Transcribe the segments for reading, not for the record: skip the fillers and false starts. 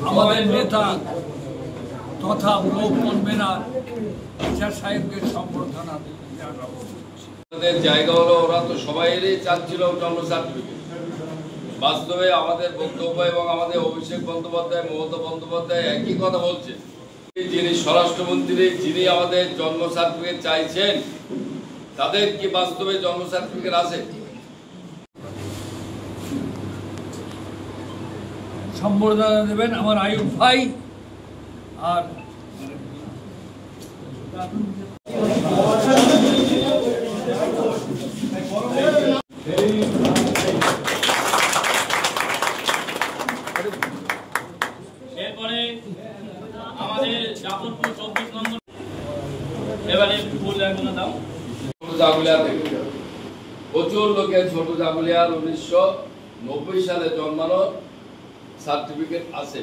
আমাদের নেতা তথা ব্লক কনভেনার ইচ্ছা সাহেবকে সম্বর্ধনা জানাবো। জায়গা হলো ওরা তো সবাইয়েরই চাচ্ছিল জন্ম সার্টিফিকেট। বাস্তবে আমাদের বক্তব্য এবং আমাদের অভিষেক বন্দ্যোপাধ্যায়, মমতা বন্দ্যোপাধ্যায় একই কথা বলছে। যিনি স্বরাষ্ট্রমন্ত্রী, যিনি আমাদের জন্ম সার্টিফিকেট চাইছেন, তাদের কি বাস্তবে জন্ম সার্টিফিকেট আছে? সম্বর্ধনা দেবেন আমার আয়ুব ভাই। আর এরপরে আমাদের জাফরপুর 24 নম্বর এবারে ফুল লাগানো দাও। জাগুলিয়া থেকে প্রচুর লোকের ছোট জাগুলিয়ার 1990 সালে জন্মানোর সার্টিফিকেট আছে।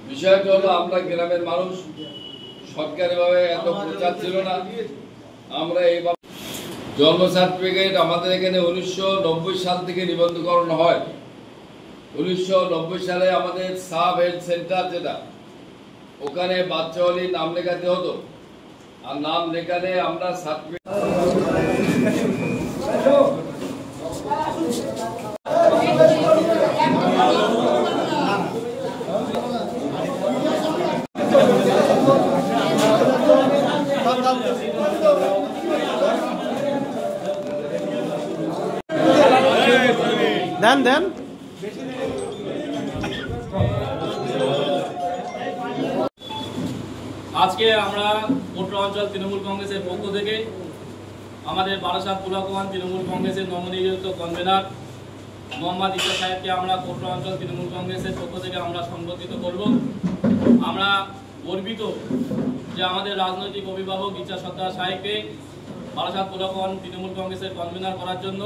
বিষয়টা হলো আমরা গ্রামের মানুষ, সরকারিভাবে এত প্রচার ছিল না। আমরা এইভাবে জন্ম সার্টিফিকেট আমাদের এখানে 1990 সাল থেকে নিবন্ধকরণ হয়। 1990 সালে আমাদের সাব হেলথ সেন্টার যেটা, ওখানে বাচ্চা হলে নাম লেখাতে হতো, আর নাম লেখালে আমরা সার্টিফিকেট দেন আজকে আমরা কোটরা অঞ্চল তৃণমূল কংগ্রেসের পক্ষ থেকে আমাদের বারাসাত পুলাকোয়ান তৃণমূল কংগ্রেসের নবনিযুক্ত কনভেনার মোহাম্মদ ইসা সাহেবকে আমরা কোটরা অঞ্চল তৃণমূল কংগ্রেসের পক্ষ থেকে আমরা সম্বোধিত করব। আমরা গর্বিত যে আমাদের রাজনৈতিক অভিভাবক ইচ্ছা সত্তার সাহেবকে বারাসাত পুলাকোয়ান তৃণমূল কংগ্রেসের কনভেনার করার জন্য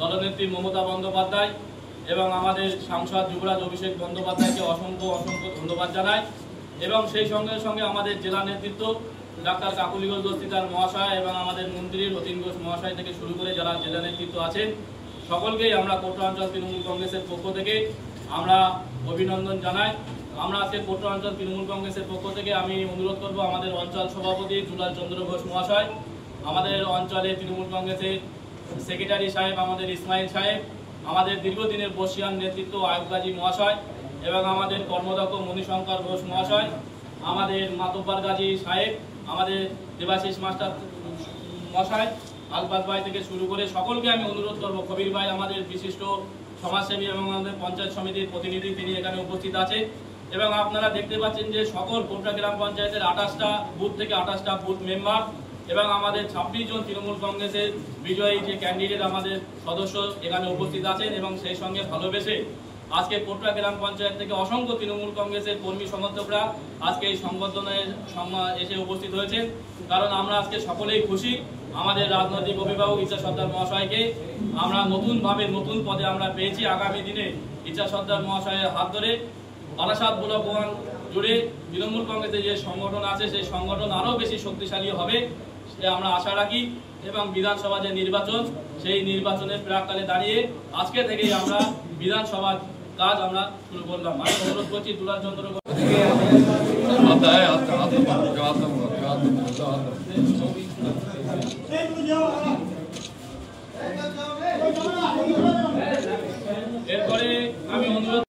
দলনেত্রী মমতা বন্দ্যোপাধ্যায় এবং আমাদের সাংসদ যুবরাজ অভিষেক বন্দ্যোপাধ্যায়কে অসংখ্য ধন্যবাদ জানাই। এবং সেই সঙ্গে সঙ্গে আমাদের জেলা নেতৃত্ব ডাক্তার কাকুলি ঘোষ দস্তিদার মহাশয় এবং আমাদের মন্ত্রী রতিন ঘোষ মহাশয় থেকে শুরু করে যারা জেলা নেতৃত্ব আছেন, সকলকেই আমরা কোটরা অঞ্চল তৃণমূল কংগ্রেসের পক্ষ থেকে আমরা অভিনন্দন জানাই। আমরা আজকে কোটরা অঞ্চল তৃণমূল কংগ্রেসের পক্ষ থেকে আমি অনুরোধ করব আমাদের অঞ্চল সভাপতি দুলাল চন্দ্র ঘোষ মহাশয়, আমাদের অঞ্চলে তৃণমূল কংগ্রেসের সেক্রেটারি সাহেব আমাদের ইসমাইল সাহেব, আমাদের দীর্ঘদিনের বর্ষিয়ান নেতৃত্ব আয়ুব গাজী মহাশয় এবং আমাদের কর্মদক্ষ মণিশঙ্কর ঘোষ মহাশয়, আমাদের মাতব্বর গাজী সাহেব, আমাদের দেবাশিস মাস্টার মহাশয়, আলবাস ভাই থেকে শুরু করে সকলকে আমি অনুরোধ করবো। কবির ভাই আমাদের বিশিষ্ট সমাজসেবী এবং আমাদের পঞ্চায়েত সমিতির প্রতিনিধি, তিনি এখানে উপস্থিত আছেন। এবং আপনারা দেখতে পাচ্ছেন যে সকল কোটরা গ্রাম পঞ্চায়েতের 28টা বুথ থেকে 28টা বুথ মেম্বার এবং আমাদের 26 জন তৃণমূল কংগ্রেসের বিজয়ী যে ক্যান্ডিডেট আমাদের সদস্য এখানে উপস্থিত আছেন। এবং সেই সঙ্গে ভালোবেসে আজকে কোটরা গ্রাম পঞ্চায়েত থেকে অসংখ্য তৃণমূল কংগ্রেসের কর্মী সমর্থকরা আজকে এই সংবর্ধনায় এসে উপস্থিত হয়েছে। কারণ আমরা আজকে সকলেই খুশি আমাদের রাজনৈতিক অভিভাবক ইচ্ছা সর্দার মহাশয়কে আমরা নতুনভাবে নতুন পদে আমরা পেয়েছি। আগামী দিনে ইচ্ছা সর্দার মহাশয়ের হাত ধরে বারাসাত ব্লক জুড়ে তৃণমূল কংগ্রেসের যে সংগঠন আছে সেই সংগঠন আরও বেশি শক্তিশালী হবে আমরা আশা রাখি। এবং বিধানসভা যে নির্বাচন, সেই নির্বাচনের প্রাককালে দাঁড়িয়ে আজকে থেকেই আমরা বিধানসভার কাজ আমরা শুরু করলাম। আমি অনুরোধ করছি দুলাল চন্দ্র এরপরে আমি অনুরোধ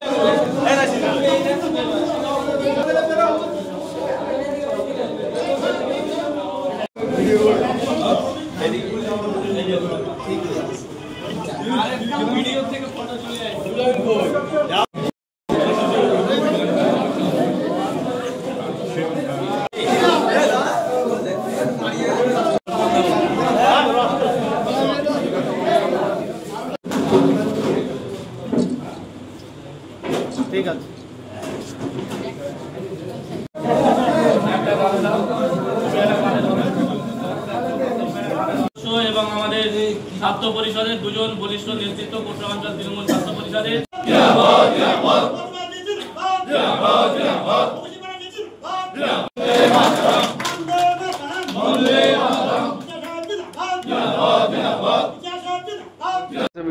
ভিডিও থেকে ফটো চলে ঠিক আছে। এবং আমাদের ছাত্র পরিষদের দুজন বলিষ্ঠ নেতৃত্ব কোটরা অঞ্চল তৃণমূল ছাত্র পরিষদের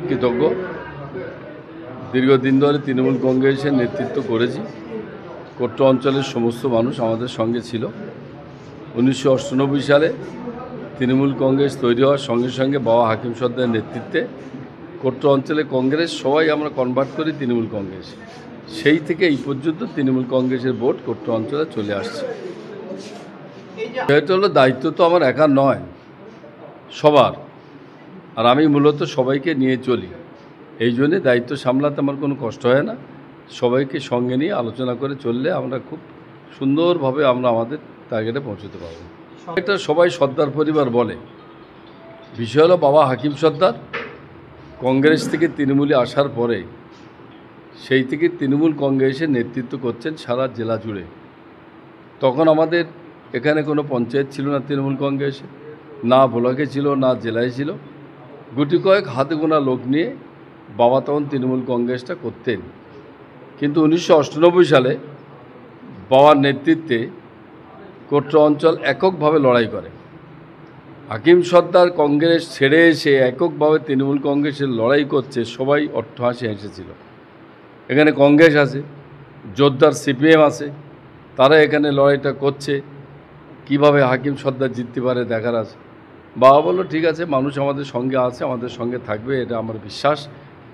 কৃতজ্ঞ। দীর্ঘদিন ধরে তৃণমূল কংগ্রেসের নেতৃত্ব করেছি। কোট্ট অঞ্চলের সমস্ত মানুষ আমাদের সঙ্গে ছিল। 1998 সালে তৃণমূল কংগ্রেস তৈরি হওয়ার সঙ্গে সঙ্গে বাবা হাকিম সর্দারের নেতৃত্বে কোট্ট অঞ্চলে কংগ্রেস সবাই আমরা কনভার্ট করি তৃণমূল কংগ্রেস। সেই থেকে এই পর্যন্ত তৃণমূল কংগ্রেসের ভোট কোট্ট অঞ্চলে চলে আসছে। সেটা হলো দায়িত্ব তো আমার একার নয়, সবার। আর আমি মূলত সবাইকে নিয়ে চলি, এই জন্যে দায়িত্ব সামলাতে আমার কোনো কষ্ট হয় না। সবাইকে সঙ্গে নিয়ে আলোচনা করে চললে আমরা খুব সুন্দরভাবে আমরা আমাদের টার্গেটে পৌঁছতে পারব। এটা সবাই সর্দার পরিবার বলে। বিষয় হলো বাবা হাকিম সর্দার কংগ্রেস থেকে তৃণমূলে আসার পরে সেই থেকে তৃণমূল কংগ্রেসের নেতৃত্ব করছেন সারা জেলা জুড়ে। তখন আমাদের এখানে কোনো পঞ্চায়েত ছিল না তৃণমূল কংগ্রেসে, না ব্লকে ছিল, না জেলায় ছিল। গুটি কয়েক হাতে গোনা লোক নিয়ে বাবা তখন তৃণমূল কংগ্রেসটা করতেন। কিন্তু 1998 সালে বাবার নেতৃত্বে কোট্ট অঞ্চল এককভাবে লড়াই করে। হাকিম সর্দার কংগ্রেস ছেড়ে এসে এককভাবে তৃণমূল কংগ্রেসের লড়াই করছে, সবাই অট্টহাসি হেসেছিল। এখানে কংগ্রেস আছে, জোরদার সিপিএম আছে, তারা এখানে লড়াইটা করছে, কিভাবে হাকিম সর্দার জিততে পারে দেখার আছে। বাবা বলল ঠিক আছে, মানুষ আমাদের সঙ্গে আছে, আমাদের সঙ্গে থাকবে, এটা আমার বিশ্বাস।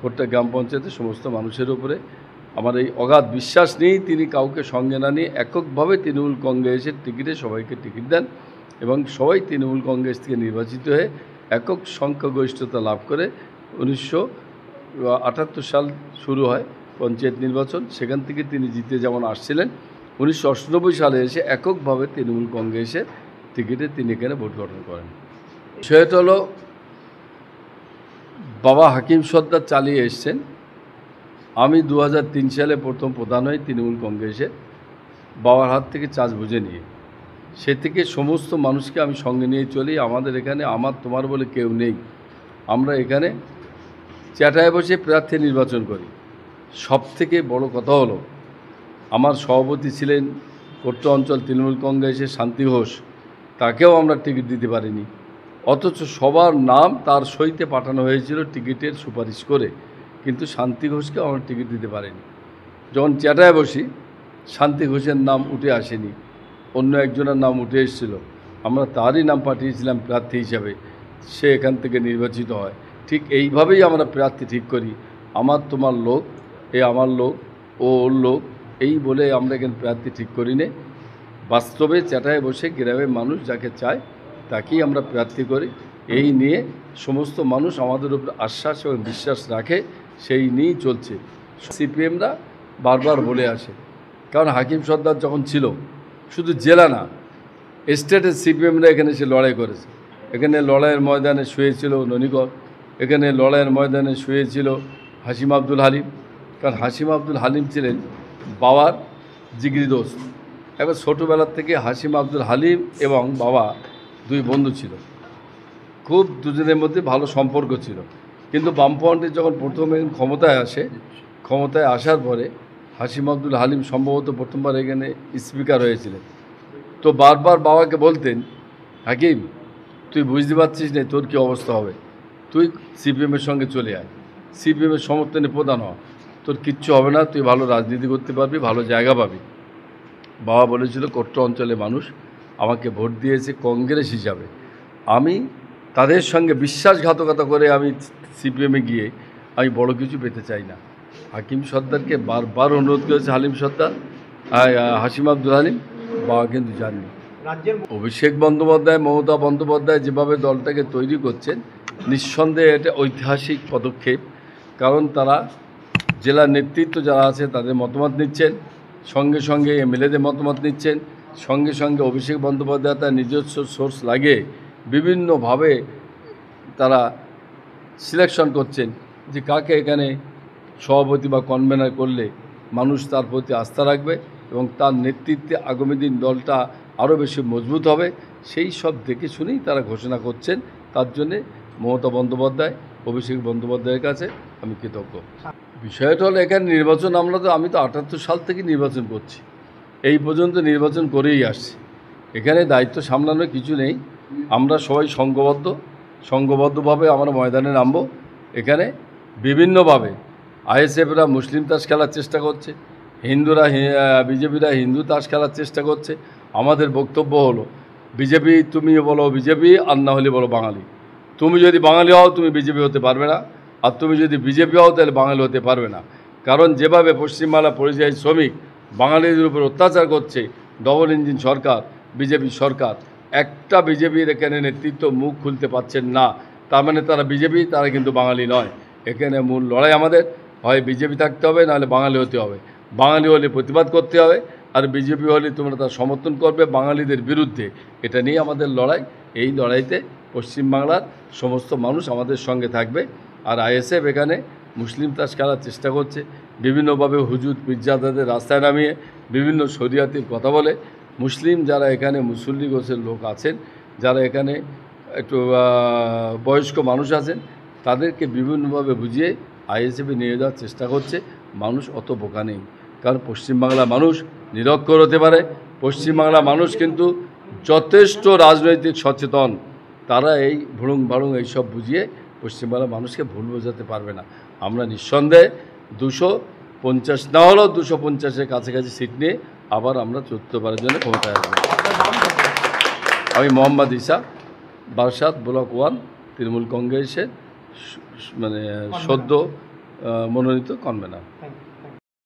কোট্টা গ্রাম পঞ্চায়েতের সমস্ত মানুষের উপরে আমার এই অগাধ বিশ্বাস নিয়েই তিনি কাউকে সঙ্গে না নিয়ে এককভাবে তৃণমূল কংগ্রেসের টিকিটে সবাইকে টিকিট দেন এবং সবাই তৃণমূল কংগ্রেস থেকে নির্বাচিত হয়ে একক সংখ্যাগরিষ্ঠতা লাভ করে 1978 সাল শুরু হয় পঞ্চায়েত নির্বাচন। সেখান থেকে তিনি জিতে যেমন আসছিলেন, 1998 সালে এসে এককভাবে তৃণমূল কংগ্রেসের টিকিটে তিনি এখানে ভোট গঠন করেন। সেটা হলো বাবা হাকিম সর্দার চালিয়ে এসছেন। আমি 2003 সালে প্রথম প্রধান হই তৃণমূল কংগ্রেসে, বাবার হাত থেকে চাষ বুঝে নিয়ে। সে থেকে সমস্ত মানুষকে আমি সঙ্গে নিয়ে চলি। আমাদের এখানে আমার তোমার বলে কেউ নেই। আমরা এখানে চ্যাটায় বসে প্রার্থী নির্বাচন করি। সবথেকে বড় কথা হলো আমার সভাপতি ছিলেন কোট্ট অঞ্চল তৃণমূল কংগ্রেসের শান্তি ঘোষ, তাকেও আমরা টিকিট দিতে পারিনি। অথচ সবার নাম তার সইতে পাঠানো হয়েছিল টিকিটের সুপারিশ করে, কিন্তু শান্তি ঘোষকে আমরা টিকিট দিতে পারিনি। যখন চ্যাটায় বসি শান্তি ঘোষের নাম উঠে আসেনি, অন্য একজনের নাম উঠে এসেছিল। আমরা তারই নাম পাঠিয়েছিলাম প্রার্থী হিসাবে, সে এখান থেকে নির্বাচিত হয়। ঠিক এইভাবেই আমরা প্রার্থী ঠিক করি। আমার তোমার লোক, এ আমার লোক, ও ওর লোক, এই বলে আমরা এখানে প্রার্থী ঠিক করি নে। বাস্তবে চ্যাটায় বসে গ্রামের মানুষ যাকে চায় তাকেই আমরা প্রার্থী করি। এই নিয়ে সমস্ত মানুষ আমাদের উপর আশ্বাস এবং বিশ্বাস রাখে, সেই নিয়েই চলছে। সিপিএমরা বারবার বলে আসে, কারণ হাকিম সর্দার যখন ছিল শুধু জেলা না, স্টেটের সিপিএমরা এখানে এসে লড়াই করেছে। এখানে লড়াইয়ের ময়দানে শুয়েছিল ননিকর, এখানে লড়াইয়ের ময়দানে শুয়েছিল হাসিম আব্দুল হালিম। কারণ হাসিম আব্দুল হালিম ছিলেন বাবার জিগরি দোস্ত। এবার ছোটোবেলার থেকে হাসিম আব্দুল হালিম এবং বাবা দুই বন্ধু ছিল, খুব দুজনের মধ্যে ভালো সম্পর্ক ছিল। কিন্তু বামফ্রন্টের যখন প্রথমে ক্ষমতায় আসে, ক্ষমতায় আসার পরে হাসিম আব্দুল হালিম সম্ভবত প্রথমবার এখানে স্পিকার হয়েছিলেন। তো বারবার বাবাকে বলতেন, হাকিম তুই বুঝতে পারছিস না তোর কী অবস্থা হবে, তুই সিপিএমের সঙ্গে চলে আয়, সিপিএমের সমর্থনে প্রধান হ, তোর কিচ্ছু হবে না, তুই ভালো রাজনীতি করতে পারবি, ভালো জায়গা পাবি। বাবা বলেছিল কোট্ট অঞ্চলে মানুষ আমাকে ভোট দিয়েছে কংগ্রেস হিসাবে, আমি তাদের সঙ্গে বিশ্বাসঘাতকতা করে আমি সিপিএমে গিয়ে আমি বড় কিছু পেতে চাই না। হাকিম সর্দারকে বারবার অনুরোধ করেছে হাসিম আব্দুল হালিম, বাবা কিন্তু জাননি। অভিষেক বন্দ্যোপাধ্যায়, মমতা বন্দ্যোপাধ্যায় যেভাবে দলটাকে তৈরি করছেন, নিঃসন্দেহে এটা ঐতিহাসিক পদক্ষেপ। কারণ তারা জেলার নেতৃত্ব যারা আছে তাদের মতামত নিচ্ছেন, সঙ্গে সঙ্গে এমএলএদের মতামত নিচ্ছেন, সঙ্গে সঙ্গে অভিষেক বন্দ্যোপাধ্যায় তার নিজস্ব সোর্স লাগিয়ে বিভিন্নভাবে তারা সিলেকশন করছেন যে কাকে এখানে সভাপতি বা কনভেনার করলে মানুষ তার প্রতি আস্থা রাখবে এবং তার নেতৃত্বে আগামী দিন দলটা আরও বেশি মজবুত হবে। সেই সব দেখে শুনেই তারা ঘোষণা করছেন। তার জন্যে মমতা বন্দ্যোপাধ্যায়, অভিষেক বন্দ্যোপাধ্যায়ের কাছে আমি কৃতজ্ঞ। বিষয়টা হলো এখানে নির্বাচন আমি তো 78 সাল থেকে নির্বাচন করছি, এই পর্যন্ত নির্বাচন করেই আসছি। এখানে দায়িত্ব সামলানোর কিছু নেই। আমরা সবাই সংঘবদ্ধভাবে আমরা ময়দানে নামব। এখানে বিভিন্নভাবে আইএসএফরা মুসলিম তাস খেলার চেষ্টা করছে, হিন্দুরা বিজেপিরা হিন্দু তাস খেলার চেষ্টা করছে। আমাদের বক্তব্য হলো বিজেপি তুমি বলো বিজেপি, আর না হলে বলো বাঙালি। তুমি যদি বাঙালি হও তুমি বিজেপি হতে পারবে না, আর তুমি যদি বিজেপি হও তাহলে বাঙালি হতে পারবে না। কারণ যেভাবে পশ্চিমবাংলা পরিযায়ী শ্রমিক বাঙালিদের উপর অত্যাচার করছে ডবল ইঞ্জিন সরকার, বিজেপি সরকার, একটা বিজেপির এখানে নেতৃত্ব মুখ খুলতে পারছেন না, তার মানে তারা বিজেপি, তারা কিন্তু বাঙালি নয়। এখানে মূল লড়াই আমাদের, হয় বিজেপি থাকতে হবে নাহলে বাঙালি হতে হবে। বাঙালি হলে প্রতিবাদ করতে হবে, আর বিজেপি হলে তোমরা তার সমর্থন করবে বাঙালিদের বিরুদ্ধে। এটা নিয়ে আমাদের লড়াই। এই লড়াইতে পশ্চিমবাংলার সমস্ত মানুষ আমাদের সঙ্গে থাকবে। আর আইএসএফ এখানে মুসলিম তাস খেলার চেষ্টা করছে, বিভিন্নভাবে হুজুর পীরজাদাদের রাস্তায় নামিয়ে বিভিন্ন শরিয়াতির কথা বলে। মুসলিম যারা এখানে মুসল্লি গোছের লোক আছেন, যারা এখানে একটু বয়স্ক মানুষ আছেন, তাদেরকে বিভিন্নভাবে বুঝিয়ে আইএসএফে নিয়ে যাওয়ার চেষ্টা করছে। মানুষ অত বোকা নেই, কারণ পশ্চিমবাংলার মানুষ নিরক্ষর হতে পারে। পশ্চিমবাংলার মানুষ কিন্তু যথেষ্ট রাজনৈতিক সচেতন। তারা এই ভুড়ুং ভাড়ুং এইসব বুঝিয়ে পশ্চিমবাংলার মানুষকে ভুল বোঝাতে পারবে না। আমরা নিঃসন্দেহে 250 না হলেও 250-এর কাছাকাছি সিট নিয়ে আবার আমরা চতুর্থবারের জন্য ক্ষমতায় আসবো। আমি মোহাম্মদ ঈসা, বারাসাত ব্লক 1 তৃণমূল কংগ্রেসের মানে সদ্য মনোনীত কনভেনার।